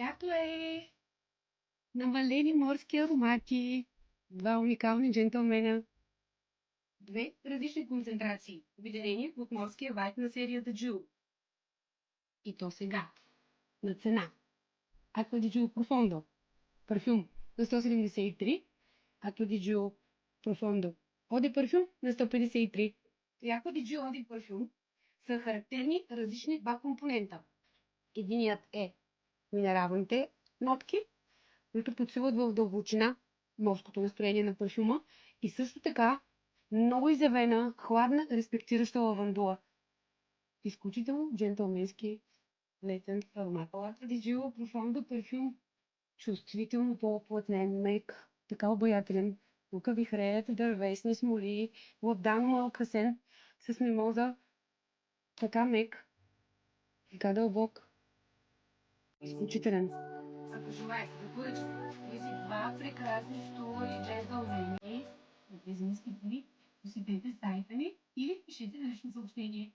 Лято е намалени морски аромати, два уникални джентълмена, две различни концентрации, обединени от морския вайб на серията Джул. И то сега, на цена. Acqua di Giù Profondo, парфюм на 173, Acqua di Giù Profondo Eau de Parfum на 153. И Acqua di Giù Eau de Parfum са характерни различни два компонента. Единият е минералните нотки, които подсилват в дълбочина морското настроение на парфюма и също така много изявена, хладна, респектираща лавандула. Изключително джентълменски летен аромат. Acqua di Giù Profondo парфюм чувствително по-оплътнен, мек, така обаятелен. Тук вихреят дървесни смоли, лабдано украсен с мимоза, така мек, така дълбок. Изключителен. Ако желаете да поръчате тези два прекрасни стула и джентълмени от тези ниски цени, посетете сайта ни или пишете на лично съобщение.